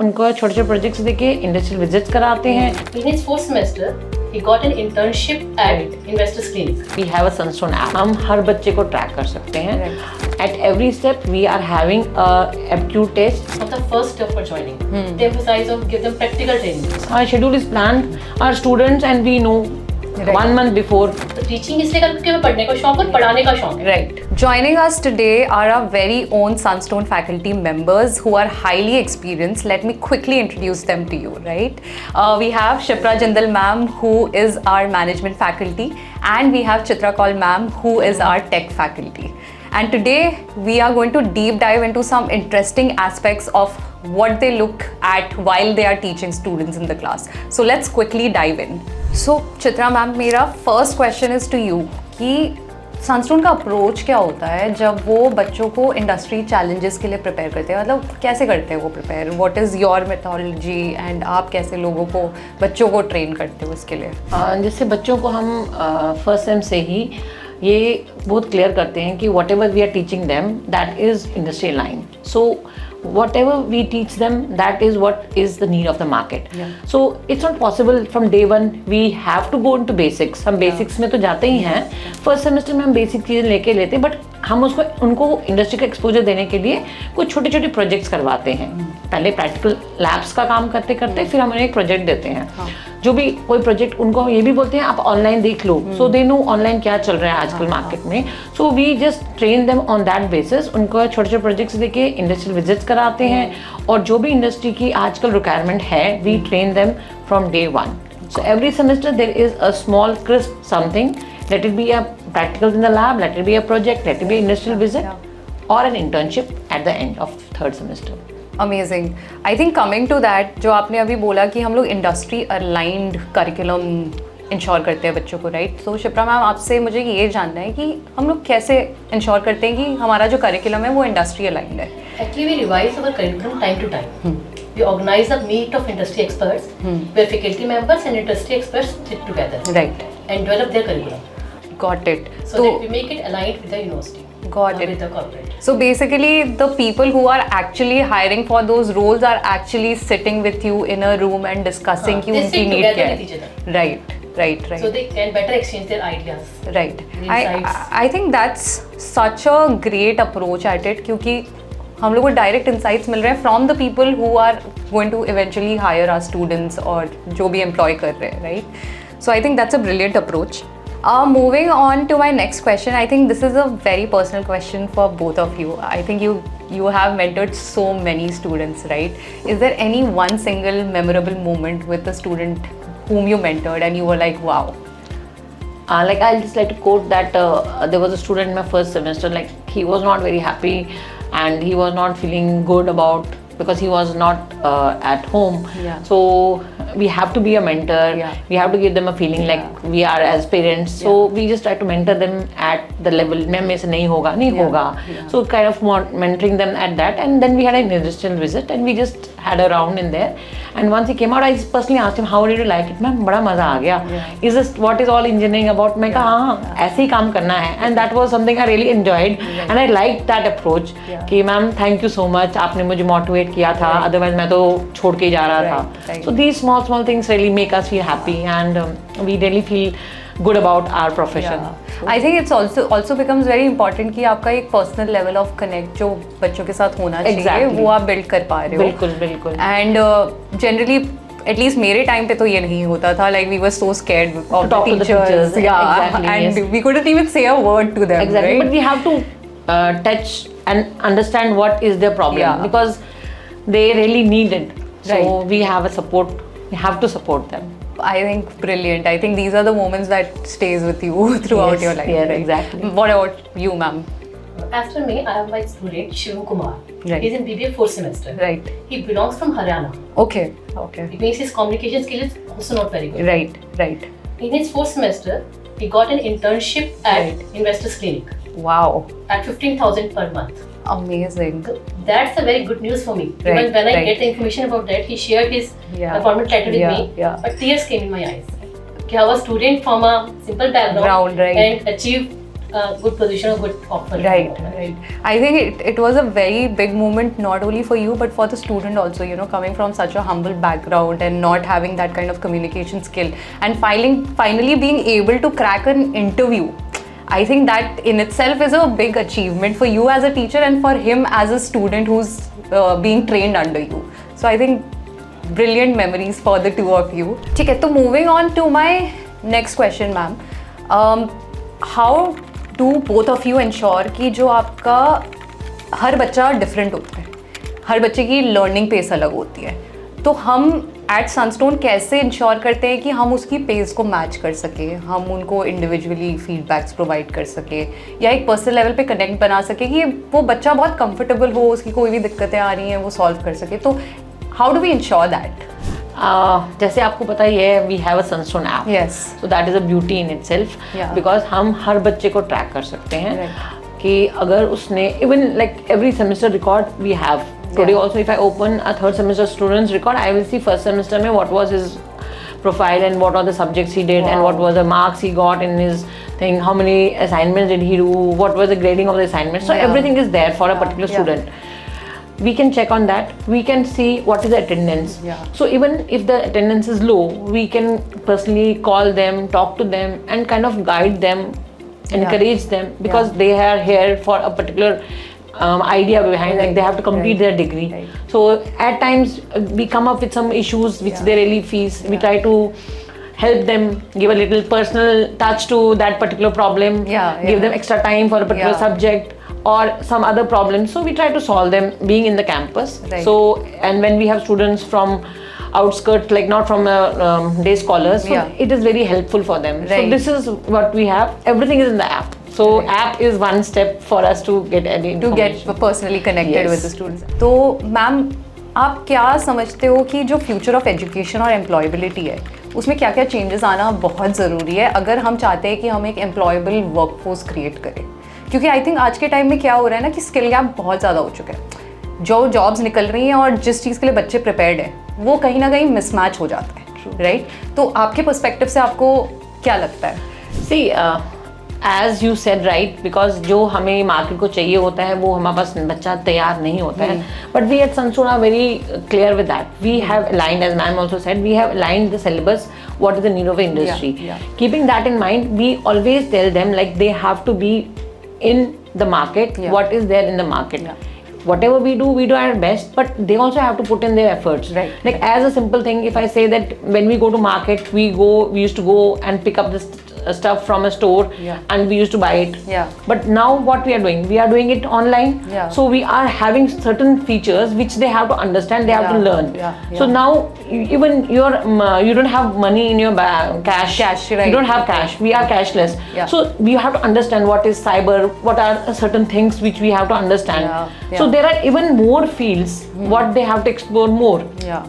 उनको छोटे छोटे प्रोजेक्ट्स देके इंडस्ट्रियल विजिट्स कराते हैं. In his fourth semester, he got an internship at Investors Clinic. We have a Sunstone app. हम हर बच्चे को ट्रैक कर सकते हैं. At every step, we are having a aptitude test. Not the first step for joining. They emphasize on give them practical training. Our schedule is planned. Our students and we know 1 month before. तो teaching इसलिए करती हूँ कि मैं पढ़ने का शौक और पढ़ाने का शौक है. Right. Joining us today are our very own Sunstone faculty members who are highly experienced. Let me quickly introduce them to you, right? We have Shipra Jindal ma'am, who is our management faculty, and we have Chitra Kaul ma'am, who is our tech faculty. And today we are going to deep dive into some interesting aspects of what they look at while they are teaching students in the class. So let's quickly dive in. So Chitra ma'am, मेरा first question is to you कि Sunstone का approach क्या होता है जब वो बच्चों को इंडस्ट्री चैलेंजेस के लिए प्रिपेयर करते हैं, मतलब कैसे करते हैं वो prepare, what is your methodology and आप कैसे लोगों को बच्चों को ट्रेन करते हो इसके लिए? जैसे बच्चों को हम फर्स्ट सेम से ही ये बहुत क्लियर करते हैं कि whatever we are teaching them that is industry line. So whatever we teach them, that is what is the need of the market. So it's not possible from day one we have to go into basics. हम basics में तो जाते ही हैं. First semester में हम basic चीज़ें लेके लेते हैं, बट हम उनको इंडस्ट्री का एक्सपोजर देने के लिए कुछ छोटे छोटे प्रोजेक्ट्स करवाते हैं. पहले प्रैक्टिकल लैब्स का काम करते करते फिर हम उन्हें एक प्रोजेक्ट देते हैं. जो भी कोई प्रोजेक्ट उनको ये भी बोलते हैं आप ऑनलाइन देख लो, सो दे नो ऑनलाइन क्या चल रहा है आजकल मार्केट में. So we just train them on that basis. उनको छोटे छोटे प्रोजेक्ट्स देके इंडस्ट्रियल विजिट्स कराते हैं, और जो भी इंडस्ट्री की आजकल रिक्वायरमेंट है we train them from day one. So every semester there is a small crisp something. Let it be a practicals in the lab, let it be a project, let it be an industrial visit, or an internship at the end of third semester. Amazing. I think coming to that, जो आपने अभी बोला कि हम लोग industry aligned curriculum ensure करते हैं बच्चों को, राइट? तो शिप्रा मैम, आपसे मुझे ये जानना है कि हम लोग कैसे इंश्योर करते हैं कि हमारा जो करिकुलम है वो इंडस्ट्री अलाइंड है? Actually, we revise our curriculum time to time. We organize a meet of industry experts where faculty members and industry experts sit together, Right. and develop their curriculum. Got it. So that we make it aligned with the university. Got or it. with the corporate. So basically, the people who are actually hiring for those roles are actually sitting with you in a room and discussing कि They उनकी sit need together क्या with है. each other. Right. So they can better exchange their ideas. Right. Insights. I think that's such a great approach at it, क्योंकि हम लोग को direct insights मिल रहे हैं from the people who are going to eventually hire our students और जो भी एम्प्लॉय कर रहे हैं, right? So I think that's a brilliant approach. Moving on to my next question, I think this is a very personal question for both of you. I think you have mentored so many students, right? Is there any one single memorable moment with a student whom you mentored and you were like, wow? Like I'll just like to quote that there was a student in my first semester, like he was not very happy and he was not feeling good about because he was not at home. So we have to be a mentor. We have to give them a feeling like we are as parents. So we just try to mentor them at the level ma'am ऐसे नहीं होगा. So kind of mentoring them at that, and then we had an industrial visit and we just had a round in there. And once he came out, I just personally asked him, how did you like it? Ma'am बड़ा मजा आ गया. Is this what is all engineering about? मैं कहा हाँ ऐसे ही काम करना है. And that was something I really enjoyed and I liked that approach कि ma'am thank you so much, आपने मुझे motivate किया था, otherwise मैं तो छोड़ के ही जा रहा था. So these small things really make us feel happy and we really feel good about our profession. I think it's also becomes very important कि आपका एक personal level of connect जो बच्चों के साथ होना चाहिए वो आप build कर पा रहे हो. बिल्कुल. And generally at least मेरे टाइम पे तो ये नहीं होता था, like we were so scared of the teachers. And we couldn't even say a word to them. Exactly, right? but we have to touch and understand what is their problem because they really need it. So we have a support. We have to support them. I think brilliant. I think these are the moments that stays with you throughout your life. Yeah, right? exactly. What about you, ma'am? After me, I have my student Shivam Kumar. Right. He's in BBA 4th semester. Right. He belongs from Haryana. Okay. It means his communication skill is also not very good. Right. In his 4th semester, he got an internship at Investors Clinic. Wow. At 15,000 per month. Amazing. That's a very good news for me. Even when I get the information about that, he shared his appointment letter with me. But tears came in my eyes. He was a student from a simple background and achieved good position or good offer. Right. I think it was a very big moment, not only for you but for the student also, you know, coming from such a humble background and not having that kind of communication skill, and finally being able to crack an interview. I think that in itself is a big achievement for you as a teacher and for him as a student who's being trained under you. So I think brilliant memories for the two of you. ठीक है, तो moving on to my next question, ma'am. How do both of you ensure कि जो आपका हर बच्चा different होता है, हर बच्चे की लर्निंग पेस अलग होती है, तो हम एट सनस्टोन कैसे इंश्योर करते हैं कि हम उसकी पेस को मैच कर सके, हम उनको इंडिविजुअली फीडबैक्स प्रोवाइड कर सके या एक पर्सनल लेवल पे कनेक्ट बना सके कि वो बच्चा बहुत कंफर्टेबल हो, उसकी कोई भी दिक्कतें आ रही हैं वो सॉल्व कर सके. तो how do we ensure that? जैसे आपको पता ही है, we have a Sunstone app. Yes. So that is a beauty in itself, Yeah. Because हम हर बच्चे को ट्रैक कर सकते हैं. Right. कि अगर उसने even like every semester record we have today also, if I open a third semester students record, I will see first semester में what was his profile and what are the subjects he did and what were the marks he got in his thing, how many assignments did he do, what was the grading of the assignments. So everything is there for a particular student. We can check on that. We can see what is the attendance. So even if the attendance is low, we can personally call them, talk to them and kind of guide them, encourage them, because they are here for a particular idea behind, like they have to complete their degree. So at times we come up with some issues which they really face. We try to help them, give a little personal touch to that particular problem, give them extra time for a particular subject or some other problem. So we try to solve them being in the campus. So, and when we have students from outskirts, like not from day scholars, so it is very helpful for them. So this is what we have. Everything is in the app. So app is one step for us to get any information. To get personally connected with the students. तो ma'am, आप क्या समझते हो कि जो future of education और employability है उसमें क्या क्या चेंजेस आना बहुत ज़रूरी है अगर हम चाहते हैं कि हम एक एम्प्लॉयबल वर्कफोर्स क्रिएट करें? क्योंकि आई थिंक आज के टाइम में क्या हो रहा है ना कि स्किल गैप बहुत ज़्यादा हो चुका है. जो जॉब्स निकल रही हैं और जिस चीज़ के लिए बच्चे प्रिपेयर्ड हैं वो कहीं ना कहीं मिसमैच हो जाता है, राइट? तो आपके पर्सपेक्टिव से आपको क्या लगता है? See, as you said right, because जो हमें मार्केट को चाहिए होता है वो हमारे पास बच्चा तैयार नहीं होता है. But we at Sunstone are very clear with that. We have aligned, as ma'am also said, we have aligned the syllabus, what is the need of the industry. Keeping that in mind, we always tell them like they have to be in the market, what is there in the market. Whatever we do our best, but they also have to put in their efforts. Like as a simple thing, if I say that when we go to market, we used to go and pick up this stuff from a store and we used to buy it. But now what we are doing it online. So we are having certain features which they have to understand, they have to learn. So now even you don't have money in your cash, you don't have cash, we are cashless. So we have to understand what is cyber, what are certain things which we have to understand. So there are even more fields what they have to explore more.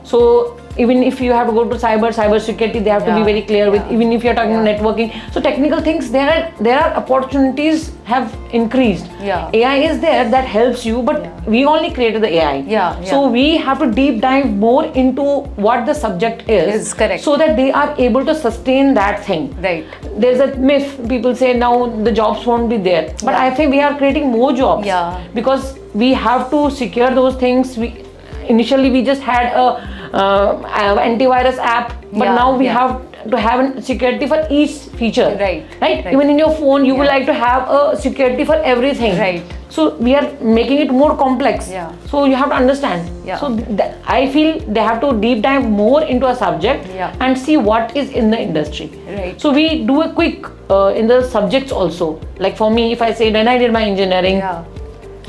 So even if you have to go to cyber security, they have to be very clear with. Even if you are talking networking, so technical things, there are opportunities have increased. AI is there that helps you, but we only created the AI. So we have to deep dive more into what the subject is correct, so that they are able to sustain that thing. There's a myth, people say now the jobs won't be there, but I think we are creating more jobs because we have to secure those things. Initially we just had a antivirus app, but now we have to have a security for each feature. Right? Even in your phone you would like to have a security for everything. So we are making it more complex. So you have to understand. So I feel they have to deep dive more into a subject and see what is in the industry. So we do a quick in the subjects also. Like for me, if I say when I did my engineering,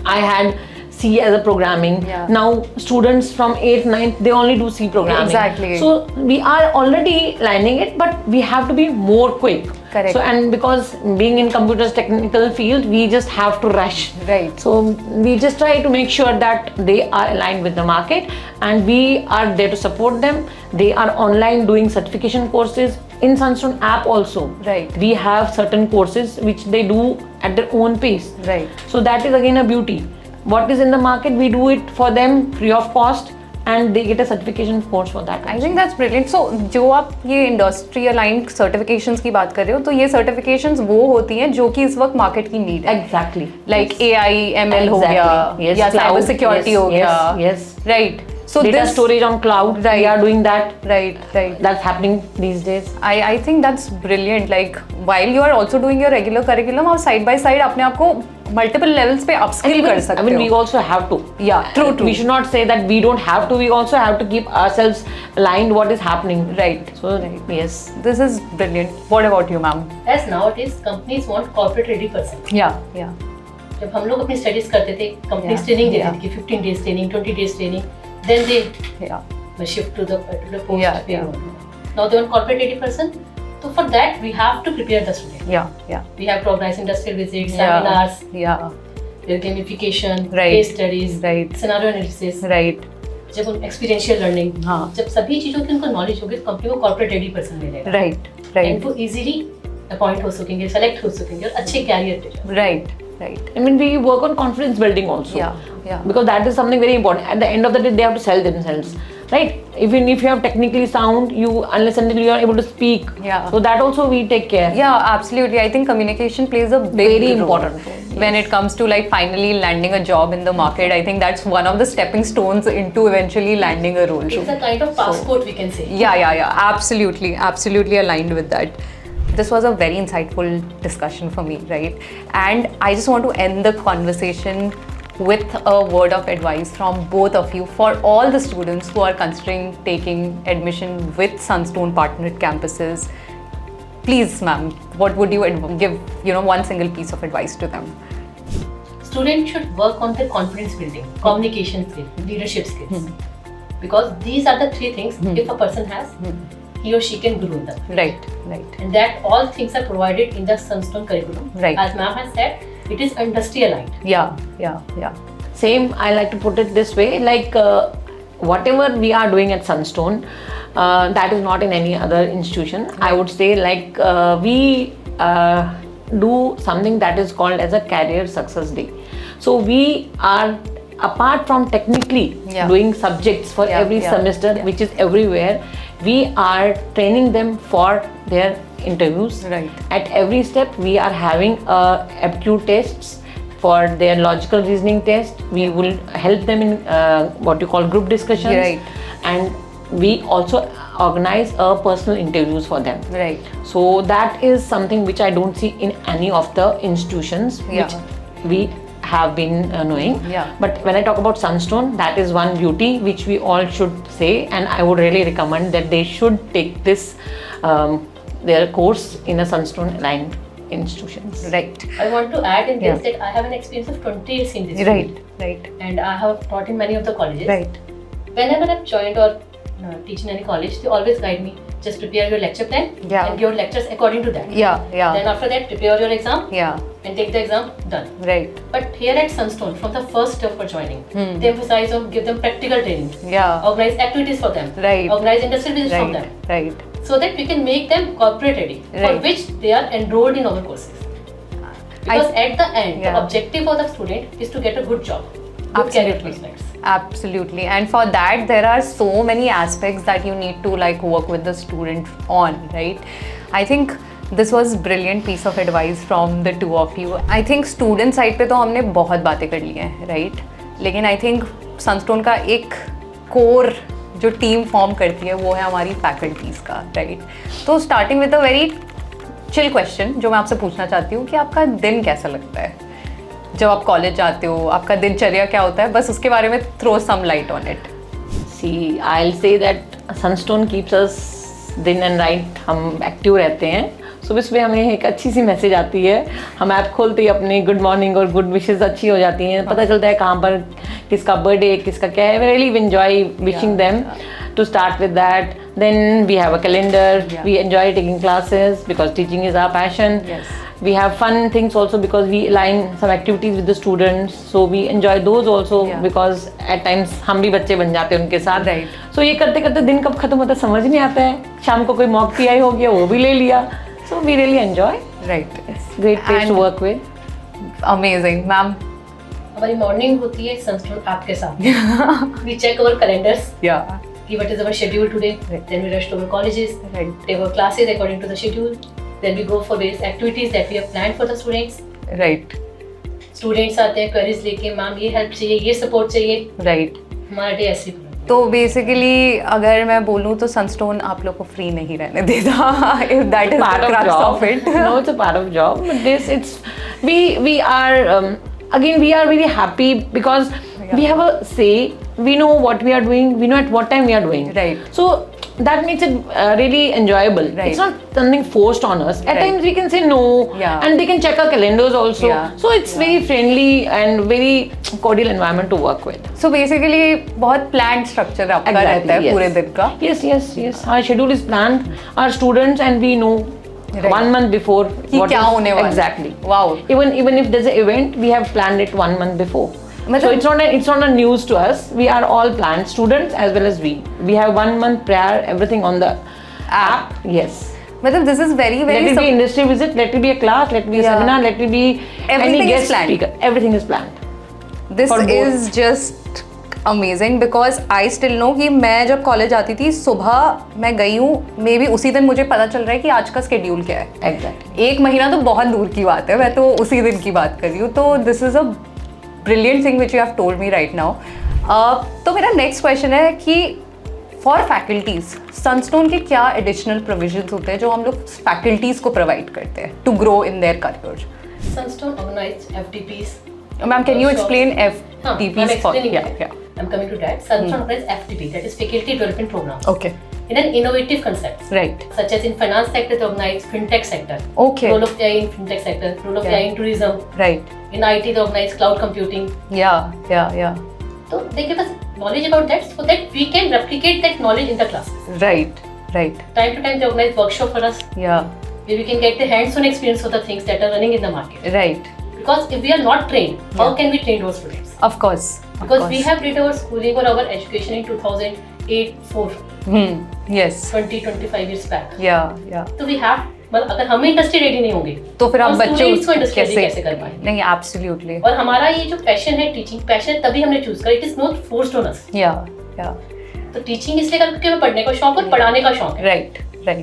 I had C as a programming. Now students from 8th, 9th, they only do C programming. So we are already lining it, but we have to be more quick. So and because being in computers technical field, we just have to rush. So we just try to make sure that they are aligned with the market and we are there to support them. They are online doing certification courses in Sunstone app also. We have certain courses which they do at their own pace. So that is again a beauty. What is in the market, we do it for them free of cost and they get a certification course for that. I think that's brilliant. So जो आप ये industry aligned certifications की बात कर रहे हो, तो ये सर्टिफिकेशंस वो होती हैं जो कि इस वक्त मार्केट की नीड है. Exactly. लाइक AI ML हो गया, Yes, या cloud, साइबर सिक्योरिटी yes, हो गया. yes. Right. So Data this storage on cloud, we are doing that. right. That's happening these days. I think that's brilliant. Like while you are also doing your regular curriculum, आप side by side अपने आप को multiple levels पे upskill कर सकते I mean, हो. we also have to. Yeah, true. We should not say that we don't have to. We also have to keep ourselves aligned what is happening. Right. So, Right. yes. This is brilliant. What about you, ma'am? As nowadays, companies want corporate ready person. Yeah. जब हम लोग अपनी studies करते थे, companies Yeah, training yeah. देती थी कि 15 days training, 20 days training, then they Yeah. shift to the post. Yeah, they yeah. want. Now they want corporate ready person. So for that we have to prepare the student. Yeah. We have to organize industrial visits, Yeah. seminars, Yeah. their gamification, Right. case studies, Right. scenario analysis. Right. जब उन experiential learning, हाँ. जब सभी चीजों की उनको knowledge होगी तो कंपनी को कॉर्पोरेट रेडी पर्सन मिलेगा. Right. And Right. वो इजीली अपॉइंट हो सकेंगे, सेलेक्ट हो सकेंगे और अच्छे कैरियर पे जाएंगे. Right. Right. I mean, we work on confidence building also. Yeah. Because that is something very important. At the end of the day, they have to sell themselves, right? Even if you have technically sound, unless until you are able to speak. Yeah. So that also we take care. Yeah, absolutely. I think communication plays a big Very role important role, when it comes to like finally landing a job in the market. I think that's one of the stepping stones into eventually landing a role. It's a kind of passport we can say. Yeah. Absolutely aligned with that. This was a very insightful discussion for me, right? And I just want to end the conversation with a word of advice from both of you for all the students who are considering taking admission with Sunstone partnered campuses. Please, ma'am, what would you give, one single piece of advice to them? Students should work on their confidence building, communication skills, leadership skills. Because these are the three things if a person has, he or she can grow in them. Right. And that all things are provided in the Sunstone curriculum. Right. As ma'am has said, it is industry aligned. Yeah. Same, I like to put it this way, like whatever we are doing at Sunstone, that is not in any other institution. I would say like we do something that is called as a career success day. So we are, apart from technically doing subjects for every semester, which is everywhere, we are training them for their interviews. Right. At every step, we are having aptitude tests for their logical reasoning test. We will help them in what you call group discussions. Right. And we also organize personal interviews for them. Right. So that is something which I don't see in any of the institutions which we have been knowing. Yeah. But when I talk about Sunstone, that is one beauty which we all should say, and I would really recommend that they should take this their course in a Sunstone aligned institutions. Right. I want to add in this that I have an experience of 20 years in this field. Right. And I have taught in many of the colleges. Right. Whenever I've joined or teach in any college, they always guide me, just prepare your lecture plan and give lectures according to that. Yeah. Then after that, prepare your exam Yeah. and take the exam, done. Right. But here at Sunstone, from the first step for joining, they emphasize on give them practical training, Yeah. organize activities for them, Right. organize industrial visits for them, Right. so that we can make them corporate ready, for Right. which they are enrolled in our courses. Because at the end, the objective of the student is to get a good job, good career prospects. Absolutely. And for that, there are so many aspects that you need to like work with the student on, right? I think this was brilliant piece of advice from the two of you. I think student side पे तो हमने बहुत बातें कर ली हैं, right? लेकिन I think Sunstone का एक core जो टीम फॉर्म करती है वो है हमारी फैकल्टीज़ का, राइट? तो starting with a very chill question जो मैं आपसे पूछना चाहती हूँ कि आपका दिन कैसा लगता है जब आप कॉलेज जाते हो, आपका दिनचर्या क्या होता है, बस उसके बारे में throw some light on it. See, I'll say that Sunstone keeps us दिन एंड राइट हम एक्टिव रहते हैं. सुबह सुबह हमें एक अच्छी सी मैसेज आती है, हम ऐप खोलते ही अपनी गुड मॉर्निंग और गुड विशेस अच्छी हो जाती हैं, पता चलता है कहाँ पर किसका बर्थडे किसका क्या है. Really enjoy wishing them to start with that. Then we have a calendar. We enjoy taking classes because teaching is our passion. Yes. We have fun things also because we align some activities with the students, so we enjoy those also because at times हम भी बच्चे बन जाते हैं उनके साथ. Right. So ये करते करते दिन कब खत्म होता है समझ नहीं आता है. शाम को कोई मॉक पीआई हो गया वो भी ले लिया. So we really enjoy. Right. It's great place to work with. Amazing, ma'am. हमारी मॉर्निंग होती है सनस्टोन ऐप के साथ. We check our calendars. Yeah. What is our schedule today? Right. Then we rush to our colleges. Right. Take our classes according to the schedule. Then we go for various activities that we have planned for the students. Right. Students आते हैं queries लेके, ma'am ये help चाहिए, ये support चाहिए. Right. हमारा day ऐसे ही. तो बेसिकली अगर मैं बोलूँ तो सनस्टोन आप लोग को फ्री नहीं रहने देता. If that is Part the of crux job. of it. No, it's a part of job. But this, it's we are again we are very happy because we have a say. We know what we are doing. We know at what time we are doing. Right. So that makes it really enjoyable. Right. It's not something forced on us. At Right. times we can say no, Yeah. and they can check our calendars also. Yeah. So it's very friendly and very cordial environment to work with. So basically बहुत planned structure आपका रहता है yes. पूरे दिन का. Yes. Our schedule is planned. Our students and we know Right. 1 month before कि क्या होने वाला है. exactly. Wow. Even if there's an event, we have planned it 1 month before. So मतलब it's not a news to us. We are all planned, students as well as we. We have 1 month prior everything on the app. Yes. मतलब this is very Let it be industry visit, let it be a class, let it be a Yeah. seminar, let it be Everything any is guest planned. speaker. Everything is planned. This for both. is just amazing because I still know कि मैं जब college आती थी सुबह मैं गई हूँ may be उसी दिन मुझे पता चल रहा है कि आज का स्केड्यूल क्या है. Exactly. 1 महीना तो बहुत दूर की बात है, मैं तो उसी दिन की बात कर रही हूँ. तो this is a brilliant thing which you have told me right now. तो मेरा नेक्स्ट क्वेश्चन है कि फॉर फैकल्टीज सनस्टोन के क्या एडिशनल प्रोविजंस होते हैं जो हम लोग फैकल्टीज को प्रोवाइड करते हैं to grow in their career. Sunstone organized FTPs. Ma'am can you explain I'm FTPs for explaining yeah it. yeah I'm coming to that. Sunstone organized FTP, that is Faculty Development Program, okay in an innovative concept. right Such as in finance sector, they organize fintech sector. okay Role of AI in fintech sector, role of Yeah. AI in tourism. right In IT, they organize cloud computing. yeah So they give us knowledge about that so that we can replicate that knowledge in the classes. right Time to time, they organize workshop for us yeah where we can get the hands-on experience of the things that are running in the market. right Because if we are not trained, how Yeah. can we train those students? of course Because we have did our schooling or our education in 2008-4, yes 20-25 years back. yeah तो we have, मतलब अगर हम industry ready नहीं होंगे तो फिर आप हम बच्चों students को इंडस्ट्री रेडी कैसे कर पाएंगे? नहीं एब्सोल्युटली और हमारा ये जो पैशन है टीचिंग पैशन तभी हमने चूज करा. It is not forced on us. या तो टीचिंग इसलिए कर क्योंकि हमें पढ़ने का शौक और पढ़ाने का शौक है. राइट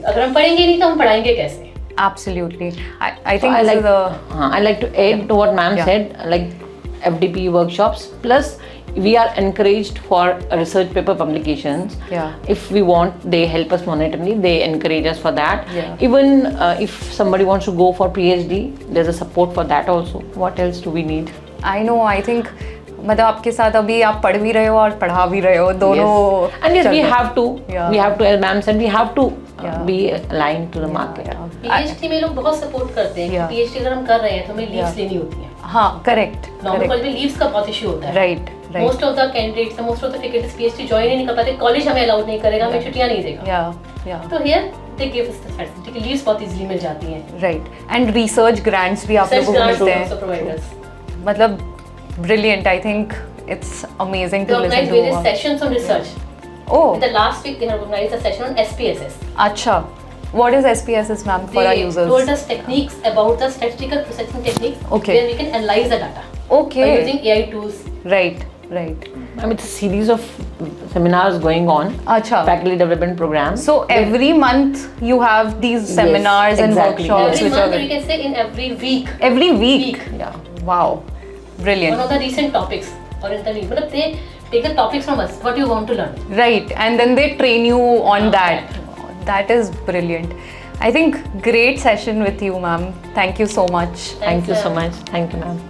अगर हम पढ़ेंगे नहीं तो हम पढ़ाएंगे कैसे? absolutely I So think I this like is a I like to add to what ma'am Yeah. said, like FDP workshops. Plus, we are encouraged for research paper publications. Yeah. If we want, they help us monetarily. They encourage us for that. Yeah. Even if somebody wants to go for PhD, there's a support for that also. What else do we need? I know I think मतलब आपके साथ अभी आप पढ़ भी रहे हो और पढ़ा भी रहे हो दोनों. Yes. And yes, चल we रहे. have to. Yeah. We have to, as ma'am said, we have to Yeah. be aligned to the market. Yeah. PhD में लोग बहुत सपोर्ट करते हैं. Yeah. पीएचडी अगर हम कर रहे हैं तो हमें लीव्स Yeah. लेनी होती हैं. हाँ करेक्ट नॉर्मल कॉलेज में लीव्स का बहुत इशू होता है. Right most of the candidates most of the faculties PhD join ही नहीं कर पाते. कॉलेज हमें अलाउड नहीं करेगा, हमें छुट्टियां नहीं देगा. या तो here they give us the facility कि लीव्स बहुत इजीली मिल जाती हैं. राइट एंड रिसर्च ग्रांट्स भी आप Research लोगों को grants मिलते also हैं. provide us. मतलब brilliant I think it's amazing They to organize listen various to. sessions on research. Oh In the last week, they have organized a session on SPSS. अच्छा what is SPSS ma'am for our They users? told us techniques about the statistical processing techniques Okay. where we can analyze the data by Okay. using AI tools. right I mean, it's a series of seminars going on. अच्छा Faculty development program. so every month you have these seminars and exactly. workshops Every which month, are or you can say in every week. every week. Yeah. Wow One brilliant of the recent topics or in the but they take the topics from us. What you want to learn? right and then they train you on that. That is brilliant. I think great session with you ma'am. Thank you so much. Thank you so ma'am. much. Thank you, ma'am.